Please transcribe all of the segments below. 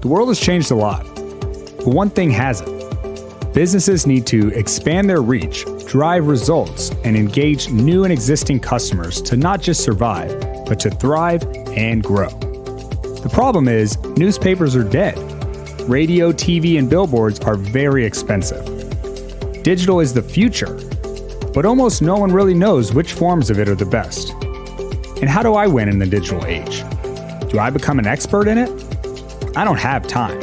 The world has changed a lot, but one thing hasn't. Businesses need to expand their reach, drive results, and engage new and existing customers to not just survive, but to thrive and grow. The problem is, newspapers are dead. Radio, TV, and billboards are very expensive. Digital is the future, but almost no one really knows which forms of it are the best. And how do I win in the digital age? Do I become an expert in it? I don't have time.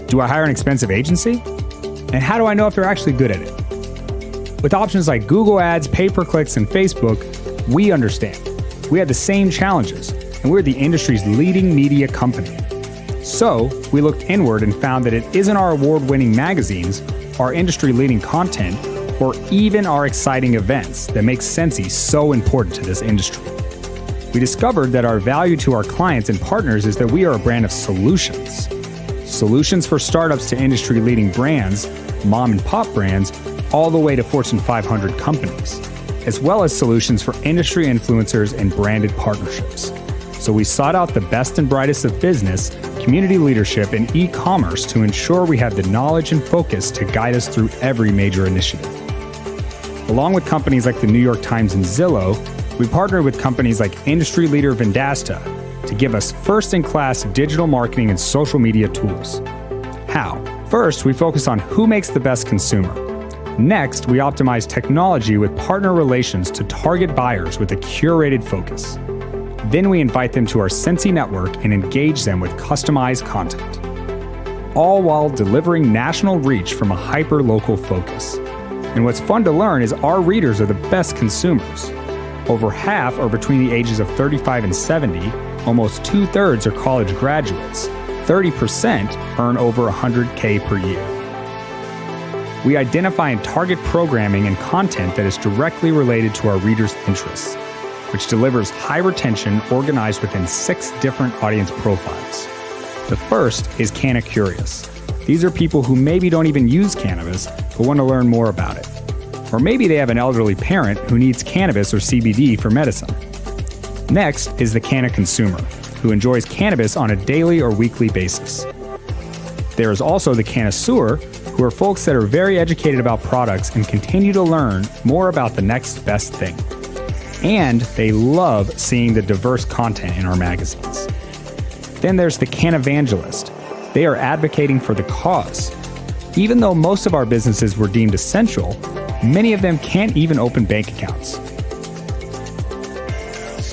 Do I hire an expensive agency? And how do I know if they're actually good at it? With options like Google Ads, pay-per-clicks, and Facebook, we understand. We have the same challenges, and we're the industry's leading media company. So, we looked inward and found that it isn't our award-winning magazines, our industry-leading content, or even our exciting events that make Sensi so important to this industry. We discovered that our value to our clients and partners is that we are a brand of solutions. Solutions for startups to industry-leading brands, mom and pop brands, all the way to Fortune 500 companies, as well as solutions for industry influencers and branded partnerships. So we sought out the best and brightest of business, community leadership, and e-commerce to ensure we have the knowledge and focus to guide us through every major initiative. Along with companies like the New York Times and Zillow, we partnered with companies like industry leader Vendasta to give us first-in-class digital marketing and social media tools. How? First, we focus on who makes the best consumer. Next, we optimize technology with partner relations to target buyers with a curated focus. Then we invite them to our Sensi network and engage them with customized content, all while delivering national reach from a hyper-local focus. And what's fun to learn is our readers are the best consumers. Over half are between the ages of 35 and 70, almost 2/3 are college graduates, 30% earn over $100K per year. We identify and target programming and content that is directly related to our readers' interests, which delivers high retention organized within 6 different audience profiles. The first is Canna Curious. These are people who maybe don't even use cannabis, but want to learn more about it. Or maybe they have an elderly parent who needs cannabis or CBD for medicine. Next is the Canna Consumer, who enjoys cannabis on a daily or weekly basis. There is also the Connoisseur, who are folks that are very educated about products and continue to learn more about the next best thing. And they love seeing the diverse content in our magazines. Then there's the Cannavangelist. They are advocating for the cause. Even though most of our businesses were deemed essential, many of them can't even open bank accounts.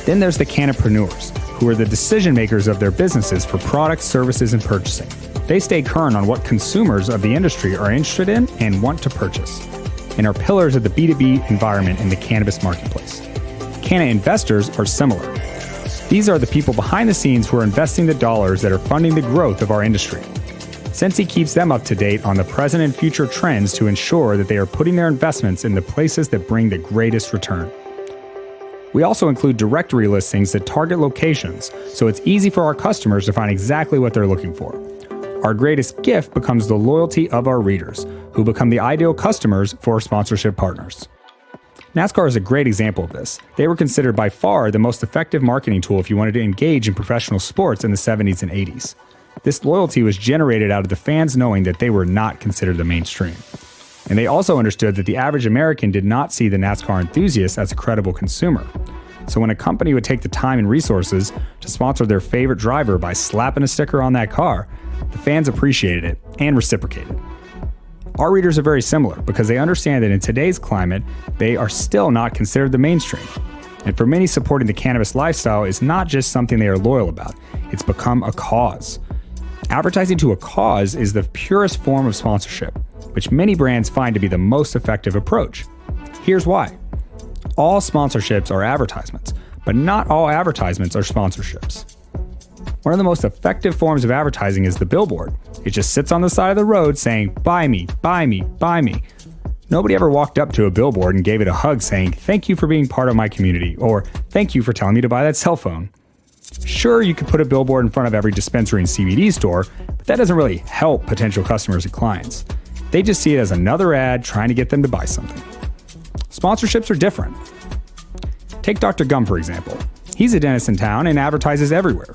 Then there's the Cannapreneurs, who are the decision makers of their businesses for products, services, and purchasing. They stay current on what consumers of the industry are interested in and want to purchase, and are pillars of the B2B environment in the cannabis marketplace. Canna Investors are similar. These are the people behind the scenes who are investing the dollars that are funding the growth of our industry. Sensi keeps them up to date on the present and future trends to ensure that they are putting their investments in the places that bring the greatest return. We also include directory listings that target locations, so it's easy for our customers to find exactly what they're looking for. Our greatest gift becomes the loyalty of our readers, who become the ideal customers for sponsorship partners. NASCAR is a great example of this. They were considered by far the most effective marketing tool if you wanted to engage in professional sports in the 70s and 80s. This loyalty was generated out of the fans knowing that they were not considered the mainstream. And they also understood that the average American did not see the NASCAR enthusiast as a credible consumer. So when a company would take the time and resources to sponsor their favorite driver by slapping a sticker on that car, the fans appreciated it and reciprocated. Our readers are very similar because they understand that in today's climate, they are still not considered the mainstream. And for many, supporting the cannabis lifestyle is not just something they are loyal about, it's become a cause. Advertising to a cause is the purest form of sponsorship, which many brands find to be the most effective approach. Here's why. All sponsorships are advertisements, but not all advertisements are sponsorships. One of the most effective forms of advertising is the billboard. It just sits on the side of the road saying, "Buy me, buy me, buy me." Nobody ever walked up to a billboard and gave it a hug saying, "Thank you for being part of my community," or "Thank you for telling me to buy that cell phone." Sure, you could put a billboard in front of every dispensary and CBD store, but that doesn't really help potential customers and clients. They just see it as another ad trying to get them to buy something. Sponsorships are different. Take Dr. Gum, for example. He's a dentist in town and advertises everywhere.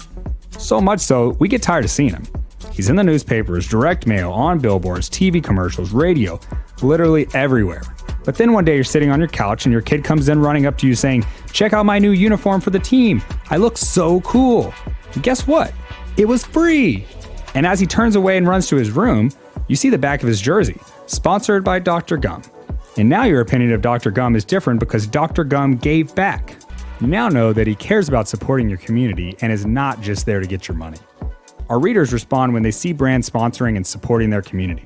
So much so, we get tired of seeing him. He's in the newspapers, direct mail, on billboards, TV commercials, radio, literally everywhere. But then one day you're sitting on your couch and your kid comes in running up to you saying, "Check out my new uniform for the team. I look so cool." And guess what? It was free. And as he turns away and runs to his room, you see the back of his jersey, sponsored by Dr. Gum. And now your opinion of Dr. Gum is different because Dr. Gum gave back. You now know that he cares about supporting your community and is not just there to get your money. Our readers respond when they see brands sponsoring and supporting their community.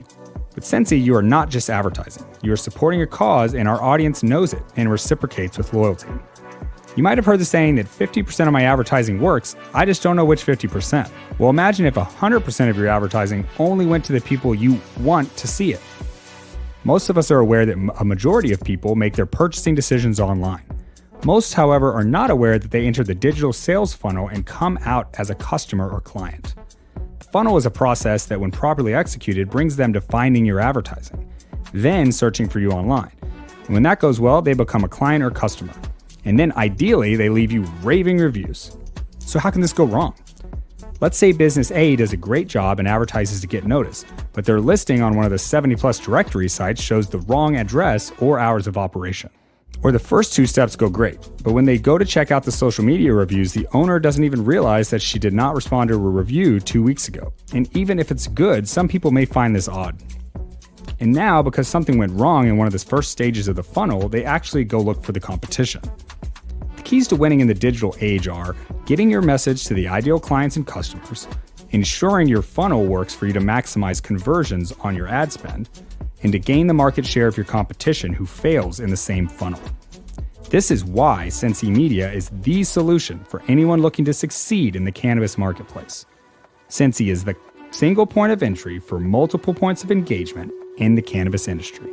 With Sensi, you are not just advertising. You are supporting a cause, and our audience knows it and reciprocates with loyalty. You might have heard the saying that 50% of my advertising works, I just don't know which 50%. Well, imagine if 100% of your advertising only went to the people you want to see it. Most of us are aware that a majority of people make their purchasing decisions online. Most, however, are not aware that they enter the digital sales funnel and come out as a customer or client. The funnel is a process that, when properly executed, brings them to finding your advertising, then searching for you online. And when that goes well, they become a client or customer. And then ideally, they leave you raving reviews. So how can this go wrong? Let's say business A does a great job and advertises to get noticed, but their listing on one of the 70+ directory sites shows the wrong address or hours of operation. Or the first two steps go great, but when they go to check out the social media reviews, the owner doesn't even realize that she did not respond to a review 2 weeks ago. And even if it's good, some people may find this odd. And now, because something went wrong in one of the first stages of the funnel, they actually go look for the competition. The keys to winning in the digital age are getting your message to the ideal clients and customers, ensuring your funnel works for you to maximize conversions on your ad spend, and to gain the market share of your competition who fails in the same funnel. This is why Sensi Media is the solution for anyone looking to succeed in the cannabis marketplace. Sensi is the single point of entry for multiple points of engagement in the cannabis industry.